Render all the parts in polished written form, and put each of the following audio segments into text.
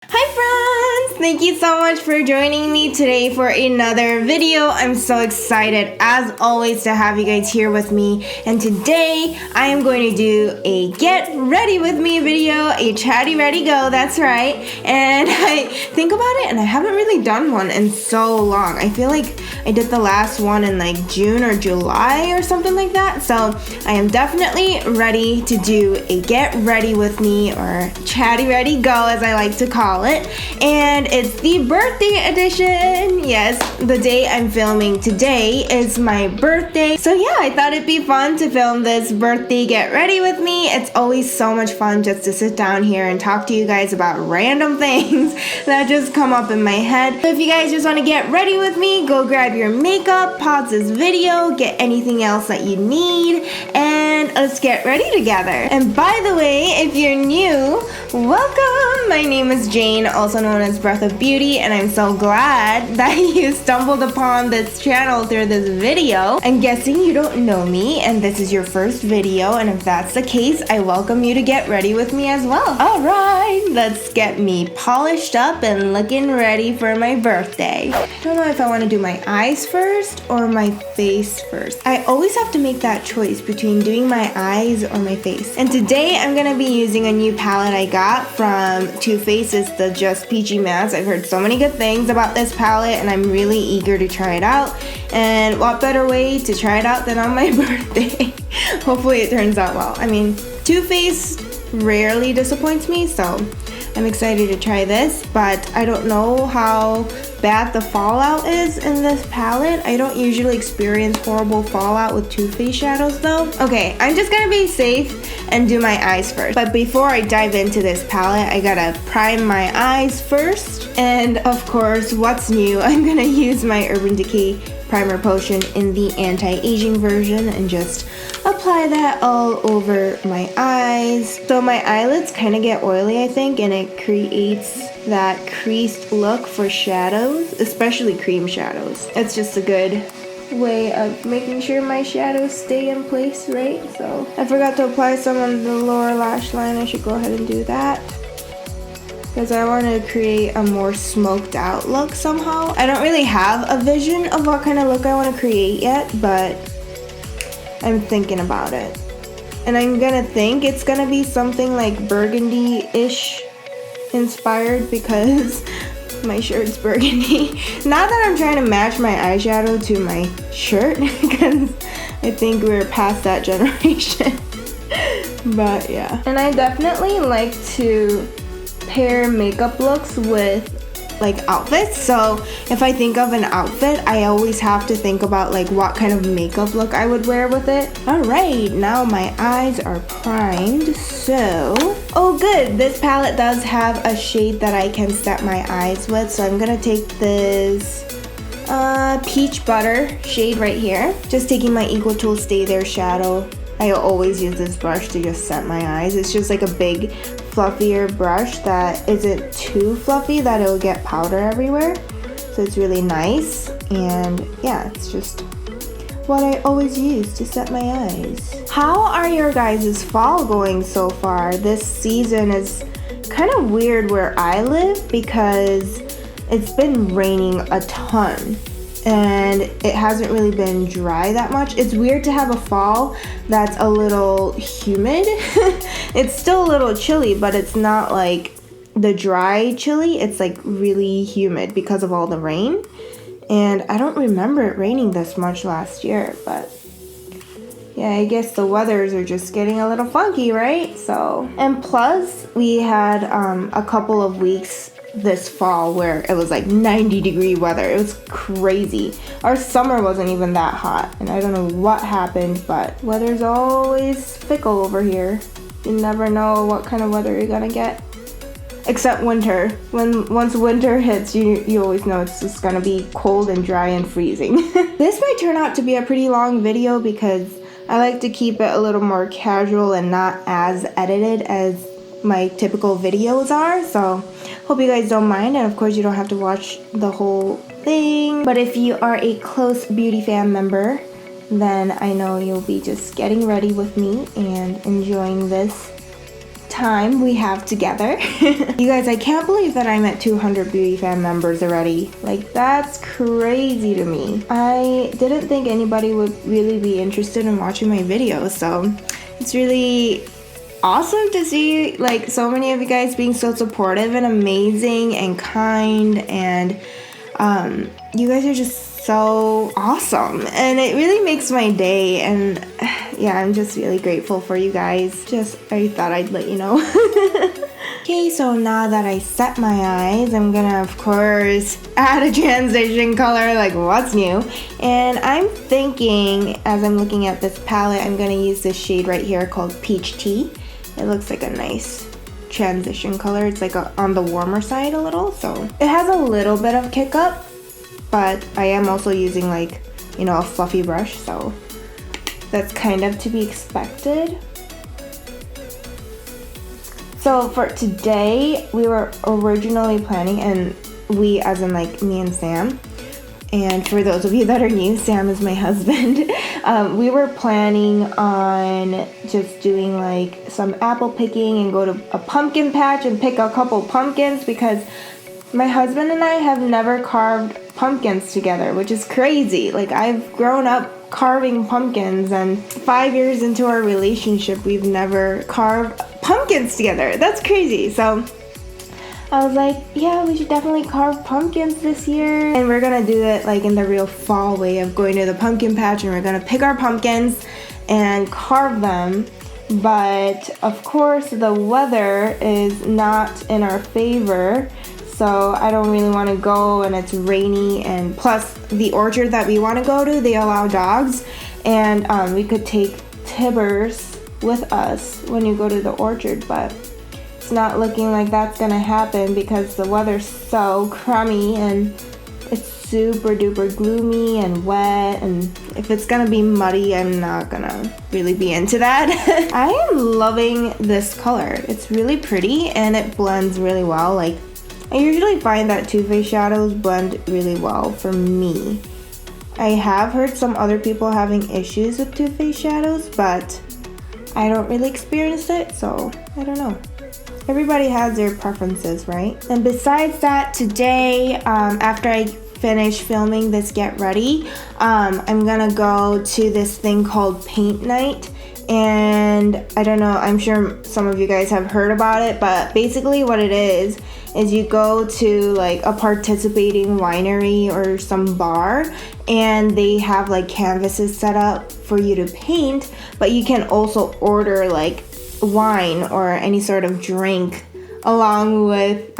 Hi friends! Thank you so much for joining me today for another video. I'm so excited as always to have you guys here with me, and today I am going to do a get ready with me video, a chatty ready go, that's right. And I think about it and I haven't really done one in so long. I feel like I did the last one in like June or July or something like that. So I am definitely ready to do a get ready with me, or chatty ready go as I like to call it. And it's the birthday edition. Yes, the day I'm filming today is my birthday. So yeah, I thought it'd be fun to film this birthday get ready with me. It's always so much fun just to sit down here and talk to you guys about random things that just come up in my head. So if you guys just want to get ready with me, go grab your makeup, pause this video, get anything else that you need, and let's get ready together. And by the way, if you're new, welcome! My name is Jane, also known as Breath of Beauty, and I'm so glad that you stumbled upon this channel through this video. I'm guessing you don't know me and this is your first video, and if that's the case, I welcome you to get ready with me as well. Alright, let's get me polished up and looking ready for my birthday. I don't know if I want to do my eyes first or my face first. I always have to make that choice between doing my eyes or my face. And today I'm going to be using a new palette I got from Too Faced, the Just Peachy matte. I've heard so many good things about this palette and I'm really eager to try it out. And what better way to try it out than on my birthday? Hopefully it turns out well. I mean, Too Faced rarely disappoints me, so I'm excited to try this, but I don't know how bad the fallout is in this palette. I don't usually experience horrible fallout with Too Faced shadows though. Okay, I'm just gonna be safe and do my eyes first. But before I dive into this palette, I gotta prime my eyes first. And of course, what's new? I'm gonna use my Urban Decay primer potion in the anti-aging version and just apply that all over my eyes. So my eyelids kind of get oily, I think, and it creates that creased look for shadows, especially cream shadows. It's just a good way of making sure my shadows stay in place, right? So I forgot to apply some on the lower lash line. I should go ahead and do that, because I want to create a more smoked out look somehow. I don't really have a vision of what kind of look I want to create yet, but I'm thinking about it. And I'm gonna think it's gonna be something like burgundy-ish inspired, because my shirt's burgundy. Not that I'm trying to match my eyeshadow to my shirt, because I think we're past that generation. But yeah. And I definitely like to pair makeup looks with like outfits. So if I think of an outfit, I always have to think about like what kind of makeup look I would wear with it. Alright, now my eyes are primed, so oh good, this palette does have a shade that I can set my eyes with. So I'm gonna take this peach butter shade right here, just taking my Equal Tool Stay There shadow. I always use this brush to just set my eyes. It's just like a big fluffier brush that isn't too fluffy that it'll get powder everywhere. So it's really nice, and yeah, it's just what I always use to set my eyes. How are your guys' fall going so far? This season is kind of weird where I live because it's been raining a ton and it hasn't really been dry that much. It's weird to have a fall that's a little humid. It's still a little chilly, but it's not like the dry chilly. It's like really humid because of all the rain. And I don't remember it raining this much last year, but yeah, I guess the weathers are just getting a little funky, right? So, and plus we had a couple of weeks this fall where it was like 90-degree weather. It was crazy. Our summer wasn't even that hot, and I don't know what happened, but weather's always fickle over here. You never know what kind of weather you're gonna get. Except winter. Once winter hits, you always know it's just gonna be cold and dry and freezing. This might turn out to be a pretty long video because I like to keep it a little more casual and not as edited as my typical videos are, so hope you guys don't mind, and of course you don't have to watch the whole thing. But if you are a close beauty fan member, then I know you'll be just getting ready with me and enjoying this time we have together. You guys, I can't believe that I'm at 200 Beauty Fan members already. Like, that's crazy to me. I didn't think anybody would really be interested in watching my videos, so it's really awesome to see like so many of you guys being so supportive and amazing and kind, and you guys are just so awesome, and it really makes my day. And yeah, I'm just really grateful for you guys. I thought I'd let you know. Okay, so now that I set my eyes, I'm gonna of course add a transition color, like what's new. And I'm thinking, as I'm looking at this palette, I'm gonna use this shade right here called Peach Tea. It looks like a nice transition color. It's like on the warmer side a little, so it has a little bit of kick up, but I am also using like, you know, a fluffy brush, so that's kind of to be expected. So for today, we were originally planning, and we as in like me and Sam, and for those of you that are new, Sam is my husband. We were planning on just doing like some apple picking and go to a pumpkin patch and pick a couple pumpkins, because my husband and I have never carved pumpkins together, which is crazy. Like, I've grown up carving pumpkins, and 5 years into our relationship, we've never carved pumpkins together. That's crazy. So I was like, yeah, we should definitely carve pumpkins this year. And we're gonna do it like in the real fall way of going to the pumpkin patch, and we're gonna pick our pumpkins and carve them. But of course, the weather is not in our favor, so I don't really want to go, and it's rainy, and plus the orchard that we want to go to, they allow dogs, and we could take Tibbers with us when you go to the orchard, but it's not looking like that's gonna happen because the weather's so crummy and it's super duper gloomy and wet, and if it's gonna be muddy, I'm not gonna really be into that. I am loving this color. It's really pretty and it blends really well. Like, I usually find that Too Faced shadows blend really well for me. I have heard some other people having issues with Too Faced shadows, but I don't really experience it, so I don't know. Everybody has their preferences, right? And besides that, today, after I finish filming this get ready, I'm gonna go to this thing called paint night. And I don't know, I'm sure some of you guys have heard about it, but basically what it is you go to like a participating winery or some bar, and they have like canvases set up for you to paint, but you can also order like wine or any sort of drink along with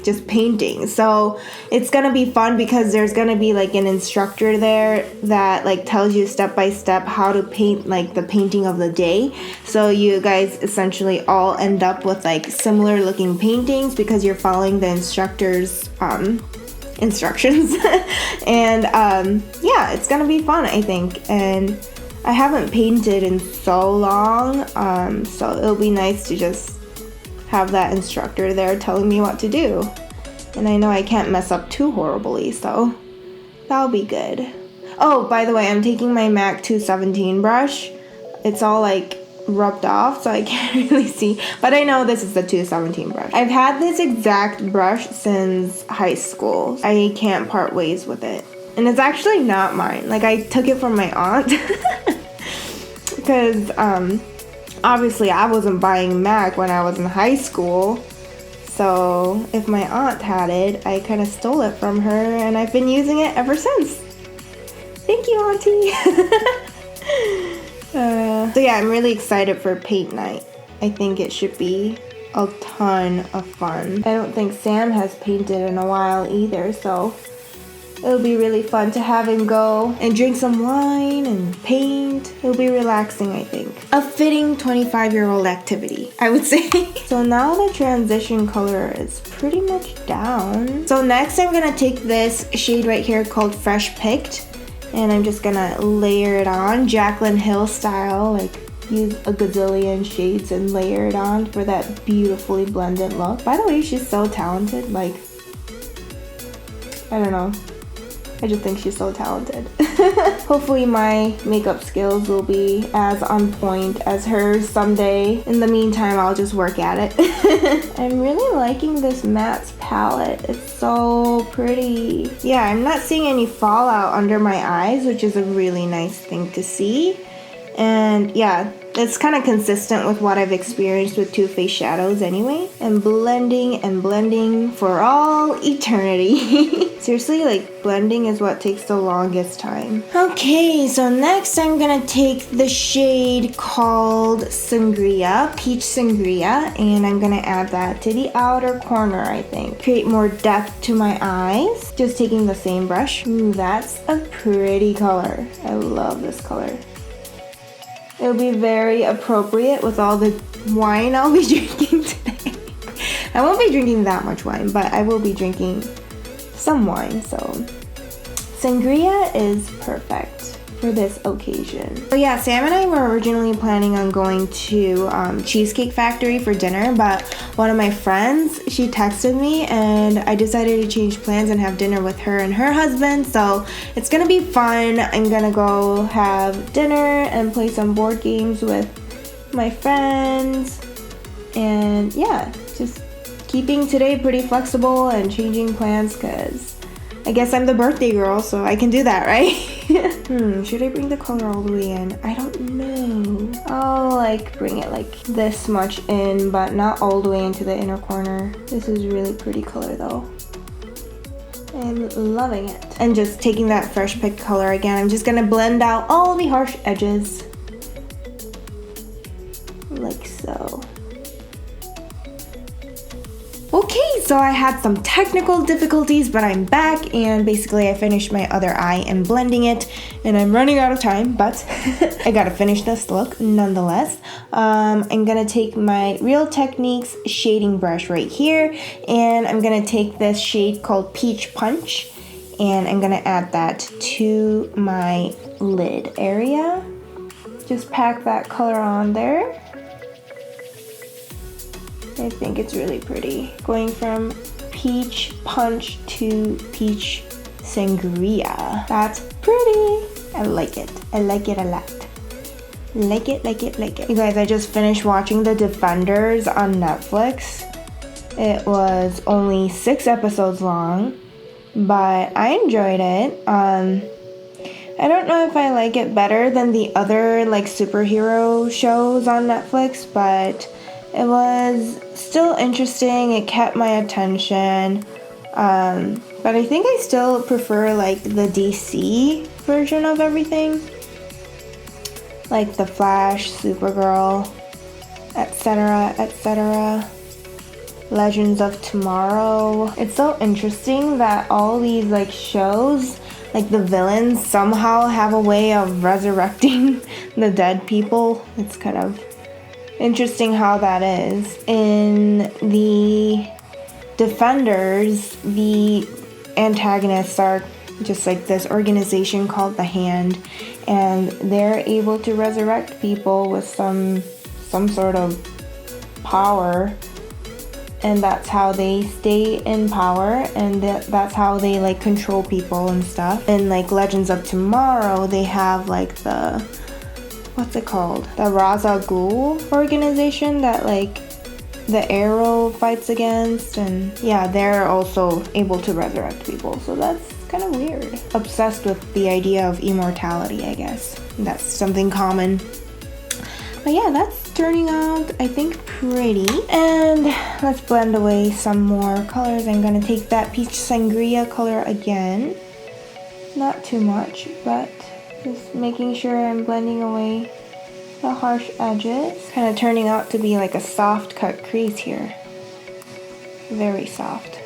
just painting. So it's gonna be fun because there's gonna be like an instructor there that like tells you step by step how to paint like the painting of the day. So you guys essentially all end up with like similar looking paintings because you're following the instructor's instructions. And yeah, it's gonna be fun, I think. And I haven't painted in so long, so it'll be nice to just have that instructor there telling me what to do. And I know I can't mess up too horribly, so that'll be good. Oh, by the way, I'm taking my MAC 217 brush. It's all like rubbed off, so I can't really see, but I know this is the 217 brush. I've had this exact brush since high school. I can't part ways with it. And it's actually not mine. Like, I took it from my aunt because obviously I wasn't buying MAC when I was in high school. So if my aunt had it, I kind of stole it from her, and I've been using it ever since. Thank you, Auntie. So yeah, I'm really excited for paint night. I think it should be a ton of fun. I don't think Sam has painted in a while either, so it'll be really fun to have him go and drink some wine and paint. It'll be relaxing, I think. A fitting 25-year-old activity, I would say. So now the transition color is pretty much down. So next I'm gonna take this shade right here called Fresh Picked, and I'm just gonna layer it on, Jaclyn Hill style, like use a gazillion shades and layer it on for that beautifully blended look. By the way, she's so talented, like, I don't know. I just think she's so talented. Hopefully my makeup skills will be as on point as hers someday. In the meantime, I'll just work at it. I'm really liking this Matte's palette. It's so pretty. Yeah, I'm not seeing any fallout under my eyes, which is a really nice thing to see. And yeah, it's kind of consistent with what I've experienced with Too Faced shadows anyway. And blending for all eternity. Seriously, like blending is what takes the longest time. Okay, so next I'm gonna take the shade called Sangria, Peach Sangria, and I'm gonna add that to the outer corner, I think. Create more depth to my eyes. Just taking the same brush. Ooh, that's a pretty color. I love this color. It'll be very appropriate with all the wine I'll be drinking today. I won't be drinking that much wine, but I will be drinking some wine, so sangria is perfect for this occasion. So yeah, Sam and I were originally planning on going to Cheesecake Factory for dinner, but one of my friends, she texted me and I decided to change plans and have dinner with her and her husband, so it's gonna be fun. I'm gonna go have dinner and play some board games with my friends, and yeah, just keeping today pretty flexible and changing plans because I guess I'm the birthday girl, so I can do that, right? Should I bring the color all the way in? I don't know. I'll like bring it like this much in, but not all the way into the inner corner. This is really pretty color though. I'm loving it. And just taking that fresh picked color again, I'm just gonna blend out all the harsh edges. Like so. Okay, so I had some technical difficulties, but I'm back, and basically I finished my other eye and blending it, and I'm running out of time, but I gotta finish this look nonetheless. I'm gonna take my Real Techniques shading brush right here, and I'm gonna take this shade called Peach Punch, and I'm gonna add that to my lid area. Just pack that color on there. I think it's really pretty. Going from Peach Punch to Peach Sangria. That's pretty. I like it. I like it a lot. Like it, like it, like it. You guys, I just finished watching The Defenders on Netflix. It was only 6 episodes long, but I enjoyed it. I don't know if I like it better than the other like superhero shows on Netflix, but it was still interesting. It kept my attention. But I think I still prefer like the DC version of everything. Like The Flash, Supergirl, etc., etc. Legends of Tomorrow. It's so interesting that all these like shows, like the villains somehow have a way of resurrecting the dead people. It's kind of interesting how that is. In the Defenders, the antagonists are just like this organization called the Hand, and they're able to resurrect people with some sort of power, and that's how they stay in power, and that's how they like control people and stuff. In like Legends of Tomorrow, they have like the, what's it called? The Raza Ghul organization that like the Arrow fights against, and yeah, they're also able to resurrect people, so that's kind of weird. Obsessed with the idea of immortality, I guess. That's something common. But yeah, that's turning out, I think, pretty. And let's blend away some more colors. I'm gonna take that Peach Sangria color again. Not too much, but just making sure I'm blending away the harsh edges. Kind of turning out to be like a soft cut crease here. Very soft.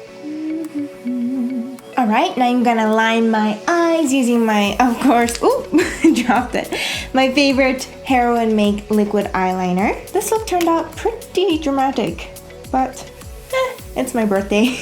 Alright, now I'm gonna line my eyes using my, of course, dropped it. My favorite Heroine Make liquid eyeliner. This look turned out pretty dramatic, but it's my birthday.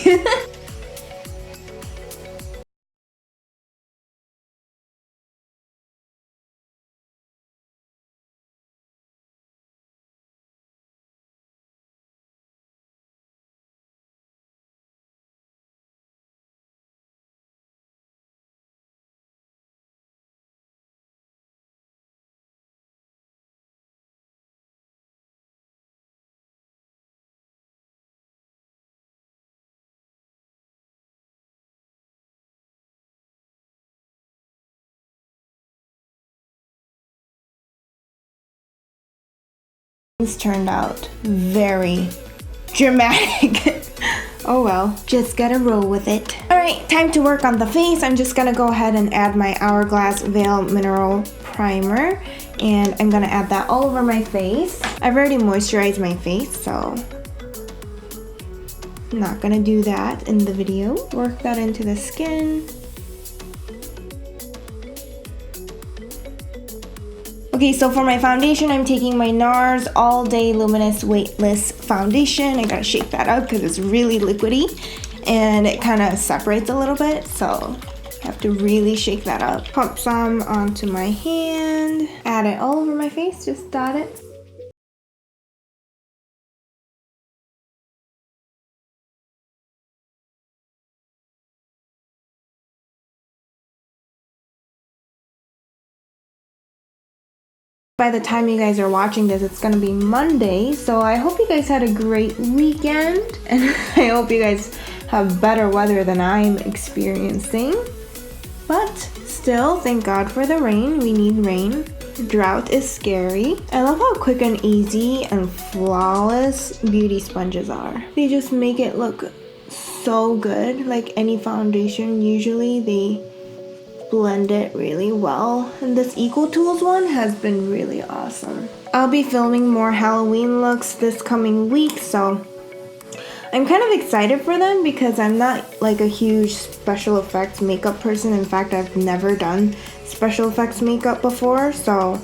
This turned out very dramatic. Oh well, just gotta roll with it. Alright, time to work on the face. I'm just gonna go ahead and add my Hourglass Veil Mineral Primer, and I'm gonna add that all over my face. I've already moisturized my face, so I'm not gonna do that in the video. Work that into the skin. Okay, so for my foundation, I'm taking my NARS All Day Luminous Weightless Foundation. I gotta shake that up because it's really liquidy and it kind of separates a little bit, so I have to really shake that up. Pump some onto my hand, add it all over my face, just dot it. By the time you guys are watching this, it's gonna be Monday, so I hope you guys had a great weekend, and I hope you guys have better weather than I'm experiencing. But still, thank God for the rain. We need rain. The drought is scary. I love how quick and easy and flawless beauty sponges are. They just make it look so good. Like any foundation, usually they blend it really well, and this EcoTools one has been really awesome. I'll be filming more Halloween looks this coming week, so I'm kind of excited for them because I'm not like a huge special effects makeup person. In fact, I've never done special effects makeup before, so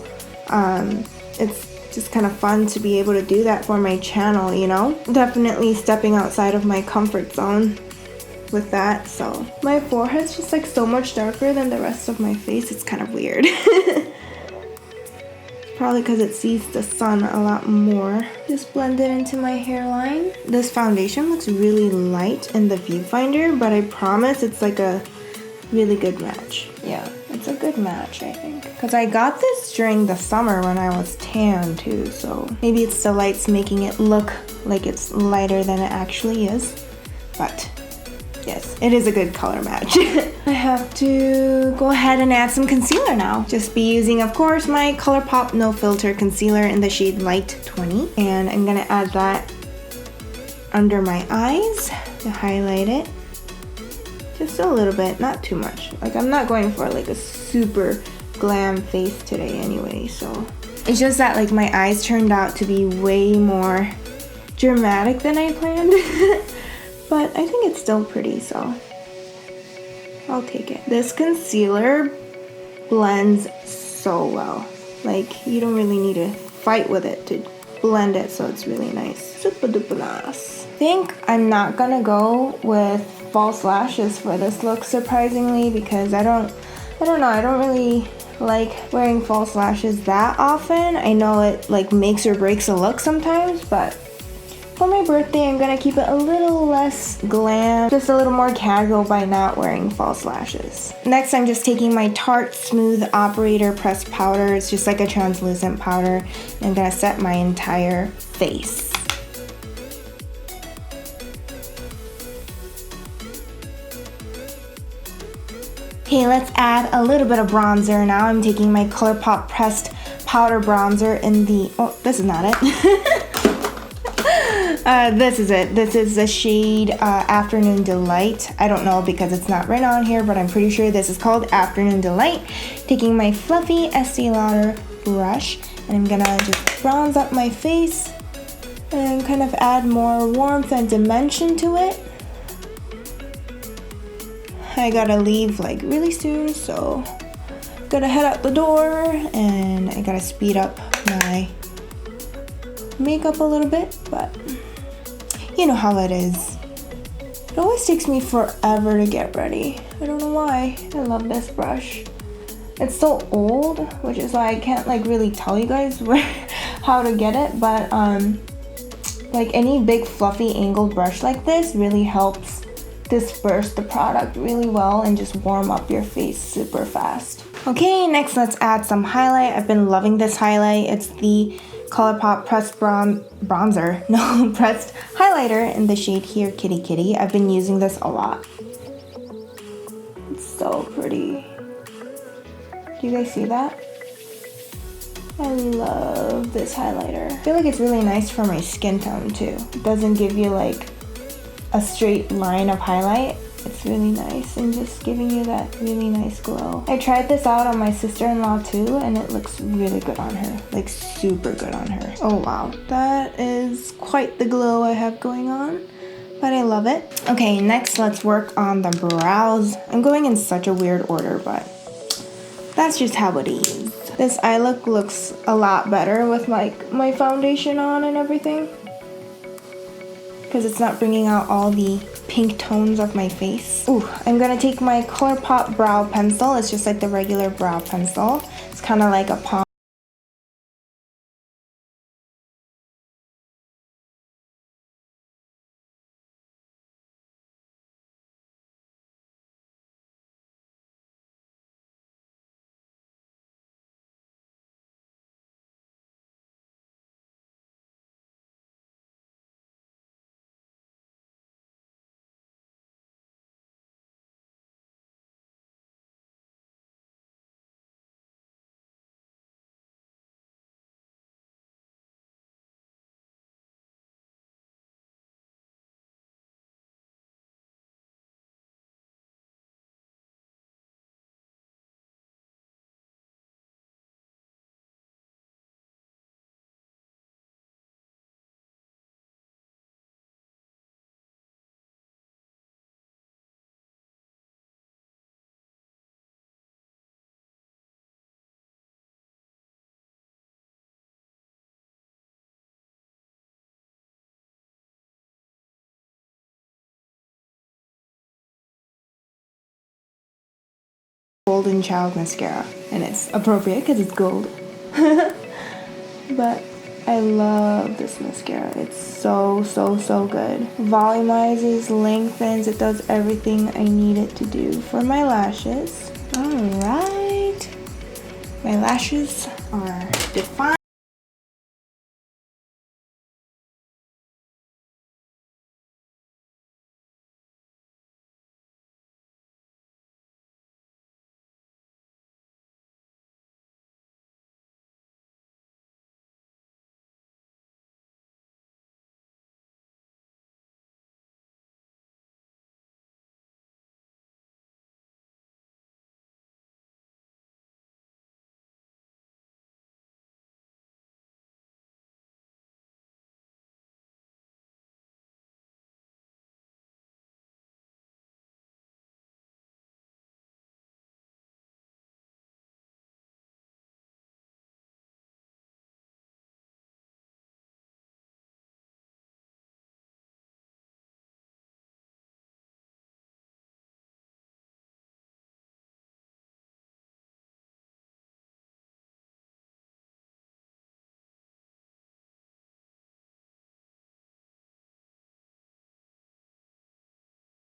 it's just kind of fun to be able to do that for my channel, you know? Definitely stepping outside of my comfort zone with that. So my forehead's just like so much darker than the rest of my face. It's kind of weird. Probably because it sees the sun a lot more. Just blend it into my hairline. This foundation looks really light in the viewfinder, but I promise it's like a really good match. Yeah, it's a good match, I think. Because I got this during the summer when I was tan too, so maybe it's the lights making it look like it's lighter than it actually is. But yes, it is a good color match. I have to go ahead and add some concealer now. Just be using, of course, my Colourpop No Filter Concealer in the shade Light 20. And I'm gonna add that under my eyes to highlight it. Just a little bit, not too much. Like, I'm not going for like a super glam face today anyway, so. It's just that like my eyes turned out to be way more dramatic than I planned. But I think it's still pretty, so I'll take it. This concealer blends so well. Like, you don't really need to fight with it to blend it, so it's really nice. Super duper nice. I think I'm not gonna go with false lashes for this look, surprisingly, because I don't know, I don't really like wearing false lashes that often. I know it like makes or breaks a look sometimes, but for my birthday, I'm gonna keep it a little less glam, just a little more casual by not wearing false lashes. Next, I'm just taking my Tarte Smooth Operator Pressed Powder. It's just like a translucent powder. And I'm gonna set my entire face. Okay, let's add a little bit of bronzer now. I'm taking my Colourpop Pressed Powder Bronzer in the, oh, this is not it. This is it. This is the shade Afternoon Delight. I don't know because it's not written on here, but I'm pretty sure this is called Afternoon Delight. Taking my fluffy Estee Lauder brush, and I'm gonna just bronze up my face and kind of add more warmth and dimension to it. I gotta leave like really soon, so gotta head out the door, and I gotta speed up my makeup a little bit, but you know how it is. It always takes me forever to get ready. I don't know why. I love this brush. It's so old, which is why I can't like really tell you guys how to get it, but like any big fluffy angled brush like this really helps disperse the product really well and just warm up your face super fast. Okay, next let's add some highlight. I've been loving this highlight. It's the Colourpop Pressed Bronzer. No, Pressed Highlighter in the shade Here Kitty Kitty. I've been using this a lot. It's so pretty. Do you guys see that? I love this highlighter. I feel like it's really nice for my skin tone too. It doesn't give you like a straight line of highlight. It's really nice and just giving you that really nice glow. I tried this out on my sister-in-law too, and it looks really good on her. Like super good on her. Oh wow, that is quite the glow I have going on, but I love it. Okay, next let's work on the brows. I'm going in such a weird order, but that's just how it is. This eye look looks a lot better with like my foundation on and everything, because it's not bringing out all the pink tones of my face. Ooh, I'm gonna take my Colourpop brow pencil. It's just like the regular brow pencil. It's kind of like a palm. Golden Child mascara, and it's appropriate because it's gold. But I love this mascara. It's so good. Volumizes, lengthens, it does everything I need it to do for my lashes. Alright, my lashes are defined.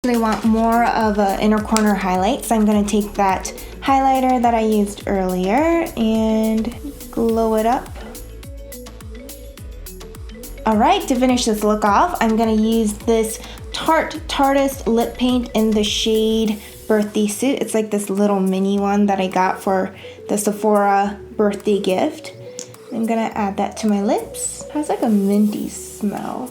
I want more of an inner corner highlight, so I'm going to take that highlighter that I used earlier and glow it up. Alright, to finish this look off, I'm going to use this Tarte Tarteist lip paint in the shade Birthday Suit. It's like this little mini one that I got for the Sephora birthday gift. I'm going to add that to my lips. It has like a minty smell.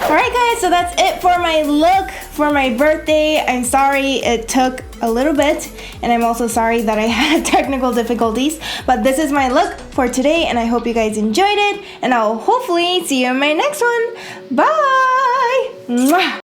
Alright guys, so that's it for my look for my birthday. I'm sorry it took a little bit, and I'm also sorry that I had technical difficulties, but this is my look for today, and I hope you guys enjoyed it, and I'll hopefully see you in my next one. Bye! Mwah!